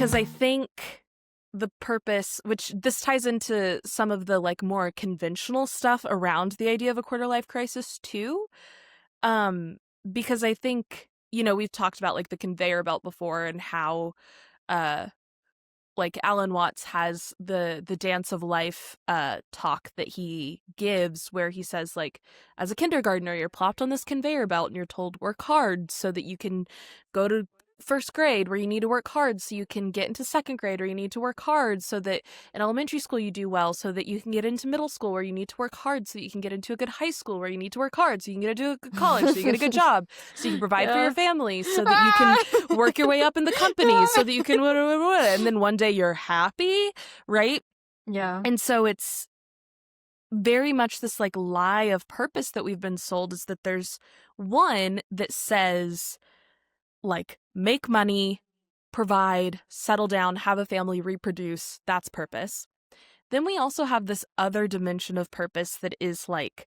because I think the purpose, which this ties into some of the like more conventional stuff around the idea of a quarter life crisis too. Because I think, we've talked about like the conveyor belt before and how like Alan Watts has the dance of life talk that he gives where he says, like, as a kindergartner, you're plopped on this conveyor belt and you're told work hard so that you can go to first grade, where you need to work hard so you can get into second grade, or you need to work hard so that in elementary school you do well so that you can get into middle school, where you need to work hard so that you can get into a good high school, where you need to work hard so you can get into a good college, so you get a good job, so you can provide for your family, so that you can work your way up in the company, so that you can and then one day you're happy, right? Yeah. And so it's very much this like lie of purpose that we've been sold, is that there's one that says, like, make money, provide, settle down, have a family, reproduce. That's purpose. Then we also have this other dimension of purpose that is like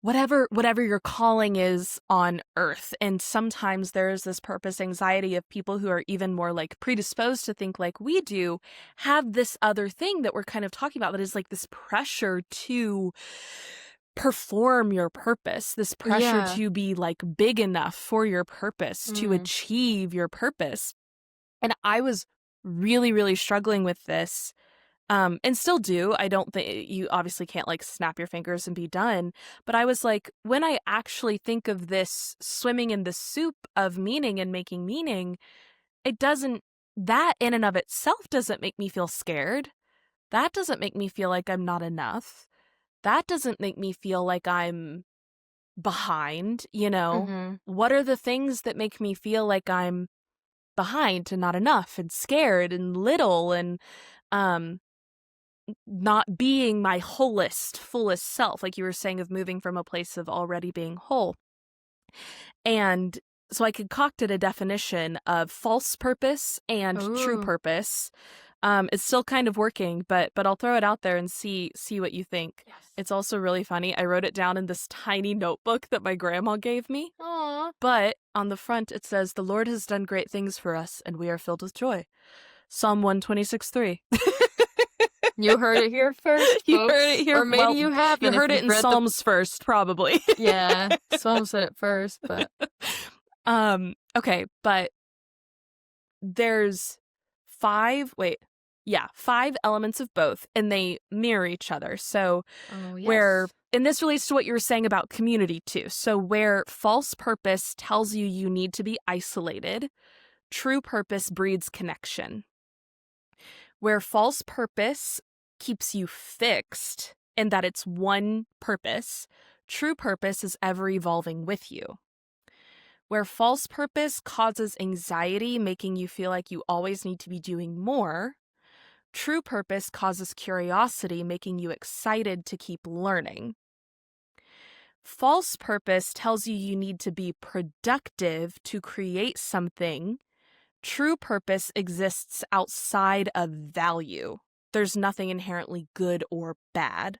whatever your calling is on earth. And sometimes there's this purpose anxiety of people who are even more like predisposed to think like we do, have this other thing that we're kind of talking about that is like this pressure to perform your purpose, this pressure to be like big enough for your purpose, to achieve your purpose. And I was really, really struggling with this, and still do. I don't think you obviously can't like snap your fingers and be done. But I was like, when I actually think of this swimming in the soup of meaning and making meaning, that in and of itself doesn't make me feel scared. That doesn't make me feel like I'm not enough. That doesn't make me feel like I'm behind, What are the things that make me feel like I'm behind and not enough and scared and little and not being my fullest self, like you were saying, of moving from a place of already being whole. And so I concocted a definition of false purpose and true purpose. It's still kind of working, but I'll throw it out there and see what you think. Yes. It's also really funny. I wrote it down in this tiny notebook that my grandma gave me. Aww. But on the front it says, "The Lord has done great things for us, and we are filled with joy." Psalm 126:3. You heard it here first, You folks. heard it here. Or maybe you haven't. You heard it in Psalms first, probably. Yeah, Psalms said it first, but okay, but there's 5 elements of both, and they mirror each other. So where, and this relates to what you were saying about community too. So where false purpose tells you need to be isolated, true purpose breeds connection. Where false purpose keeps you fixed in that it's one purpose, true purpose is ever evolving with you. Where false purpose causes anxiety, making you feel like you always need to be doing more, true purpose causes curiosity, making you excited to keep learning. False purpose tells you need to be productive to create something. True purpose exists outside of value. There's nothing inherently good or bad.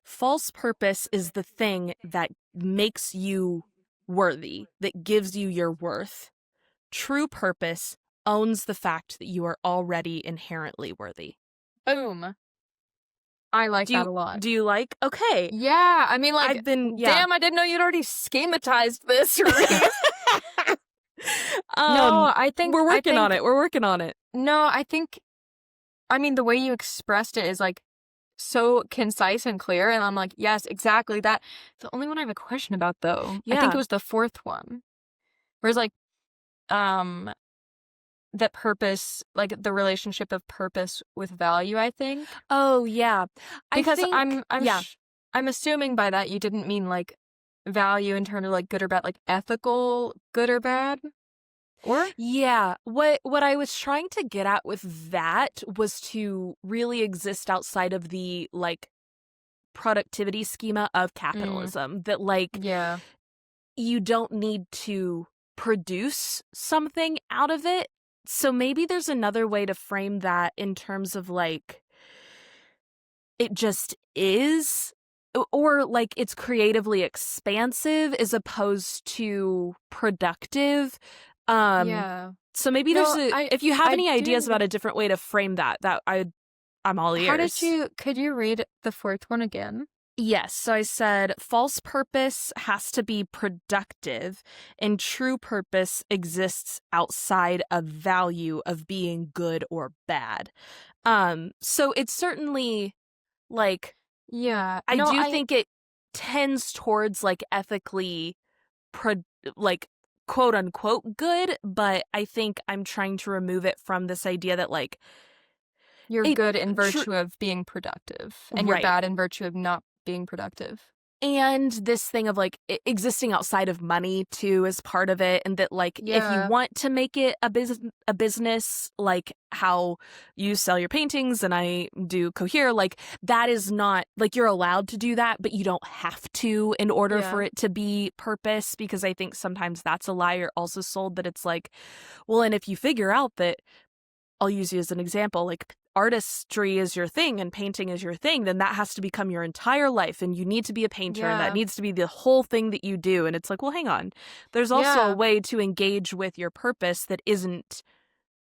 False purpose is the thing that makes you worthy, that gives you your worth. True purpose owns the fact that you are already inherently worthy. boom. I like that a lot. Do you like? Okay. Yeah, I mean, like, yeah. damn, I didn't know you'd already schematized this. No, I think we're working on it. We're working on it. No, I mean, the way you expressed it is like so concise and clear, and I'm like, yes, exactly that. The only one I have a question about, though, I think it was the fourth one, where it's like, that purpose, like the relationship of purpose with value, I think. Oh yeah, because I'm assuming by that you didn't mean like value in terms of like good or bad, like ethical good or bad. Or? Yeah. What I was trying to get at with that was to really exist outside of the like productivity schema of capitalism. That like you don't need to produce something out of it. So maybe there's another way to frame that in terms of like it just is, or like it's creatively expansive as opposed to productive. Yeah. So maybe No, if you have I any ideas do. about a different way to frame that, I'm all ears. Could you read the fourth one again? Yes, so I said false purpose has to be productive, and true purpose exists outside of value of being good or bad. So it's certainly like Yeah. I No, do think it tends towards like ethically like quote unquote good, but I think I'm trying to remove it from this idea that like you're it good in tr- virtue of being productive, and you're right. bad in virtue of not being productive. And this thing of like existing outside of money too is part of it, and that like if you Yeah. want to make it a business, like how you sell your paintings and I do cohere, like that is not like you're allowed to do that, but you don't have to in order for Yeah. it to be purpose, because I think sometimes that's a lie you're also sold, that it's like, well, and if you figure out that, I'll use you as an example, like artistry is your thing and painting is your thing, then that has to become your entire life and you need to be a painter and that Yeah. needs to be the whole thing that you do. And it's like, well, hang on. There's also a Yeah. way to engage with your purpose that isn't,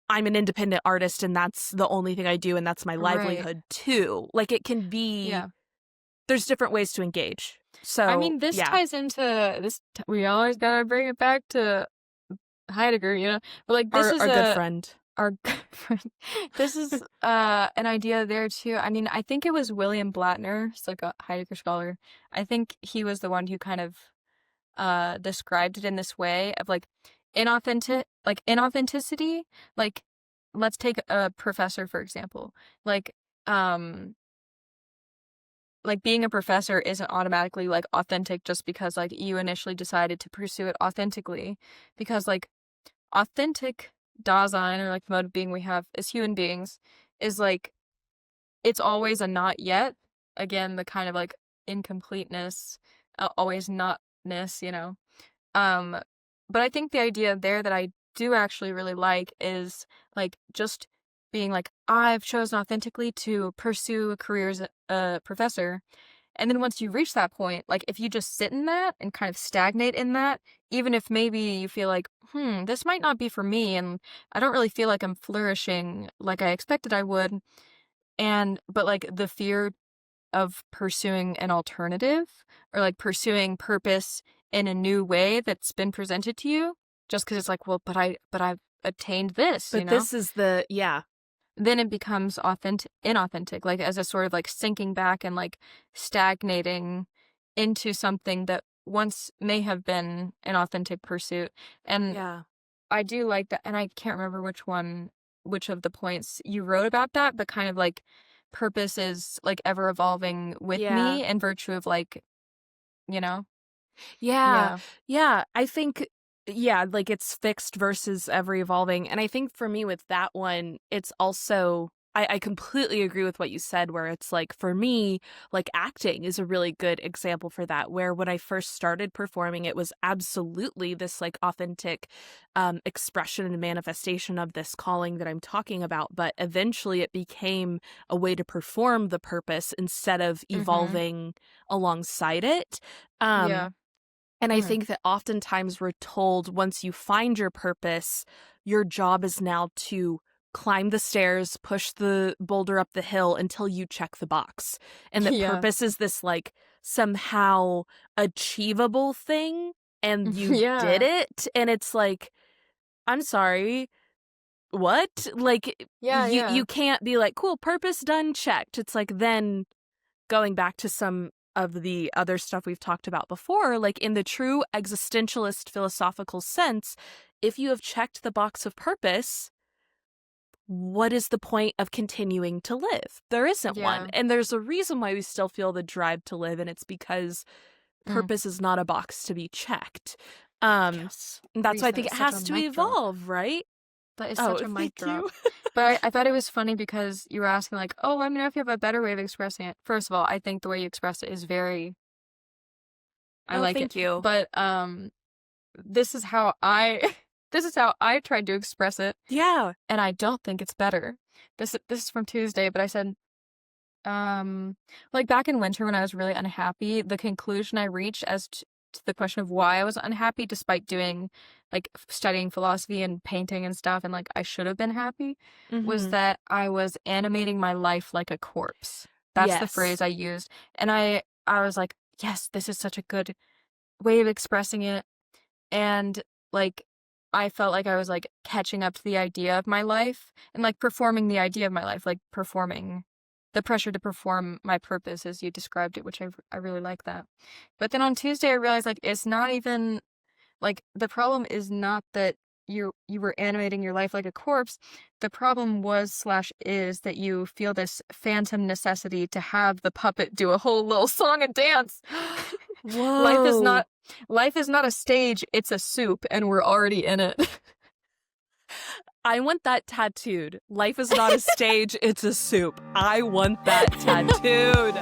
I'm an independent artist and that's the only thing I do and that's my Right. livelihood too. Like it can be, Yeah. there's different ways to engage. I So, mean, this yeah, ties into this. We always gotta bring it back to Heidegger, you know. But like, this is our good friend. our good friend. This is an idea there too. I mean, I think it was William Blattner, it's like a Heidegger scholar. I think he was the one who kind of described it in this way of like inauthenticity. Like, let's take a professor for example. Um like being a professor isn't automatically like authentic just because like you initially decided to pursue it authentically, because like authentic Dasein, or like the mode of being we have as human beings, is like it's always a not yet. Again, the kind of like incompleteness, always notness, you know. Um, but I think the idea there that I do actually really like is like just being like, I've chosen authentically to pursue a career as a professor. And then once you reach that point, like if you just sit in that and kind of stagnate in that, even if maybe you feel like, this might not be for me, and I don't really feel like I'm flourishing like I expected I would. But like the fear of pursuing an alternative, or like pursuing purpose in a new way that's been presented to you, just because it's like, well, but I've attained this, you But know? this is yeah. Then it becomes inauthentic, like as a sort of like sinking back and like stagnating into something that once may have been an authentic pursuit. And Yeah. I do like that, and I can't remember which of the points you wrote about that, but kind of like purpose is like ever evolving with Yeah. me in virtue of like, you know? Yeah. Yeah. Yeah. I think, yeah, like it's fixed versus ever evolving. And I think for me with that one, it's also, I completely agree with what you said, where it's like, for me, like acting is a really good example for that, where when I first started performing, it was absolutely this like authentic expression and manifestation of this calling that I'm talking about. But eventually it became a way to perform the purpose instead of Mm-hmm. evolving alongside it. Um, Yeah. and I Mm-hmm. think that oftentimes we're told once you find your purpose, your job is now to climb the stairs, push the boulder up the hill until you check the box. And that Yeah. purpose is this like somehow achievable thing and you did Yeah. it. And it's like, I'm sorry, what? Like Yeah, you yeah. can't be like, cool, purpose done, checked. It's like then going back to some of the other stuff we've talked about before, like in the true existentialist philosophical sense, if you have checked the box of purpose, what is the point of continuing to live? There isn't one. Yeah. And there's a reason why we still feel the drive to live, and it's because Mm. purpose is not a box to be checked. Yes. That's Reese, why I that think is it such a has to mic drop. evolve, right? That is Oh, such a mic thank drop. you. But I thought it was funny because you were asking like, oh, let me know if you have a better way of expressing it. First of all, I think the way you expressed it is very, I Oh, like it. thank you. But this is how I this is how I tried to express it, Yeah. and I don't think it's better. This is from Tuesday, but I said, like back in winter when I was really unhappy, the conclusion I reached to the question of why I was unhappy despite doing, like, studying philosophy and painting and stuff, and, like, I should have been happy, was that I was animating my life like a corpse. That's the phrase I used. And I was like, yes, this is such a good way of expressing it. And, like, I felt like I was, like, catching up to the idea of my life and, like, performing the idea of my life, like, performing the pressure to perform my purpose as you described it, which I really like that. But then on Tuesday, I realized, like, it's not even, like, the problem is not that you were animating your life like a corpse. The problem was/is that you feel this phantom necessity to have the puppet do a whole little song and dance. Whoa. Life is not a stage, it's a soup, and we're already in it. I want that tattooed. Life is not a stage, it's a soup. I want that tattooed.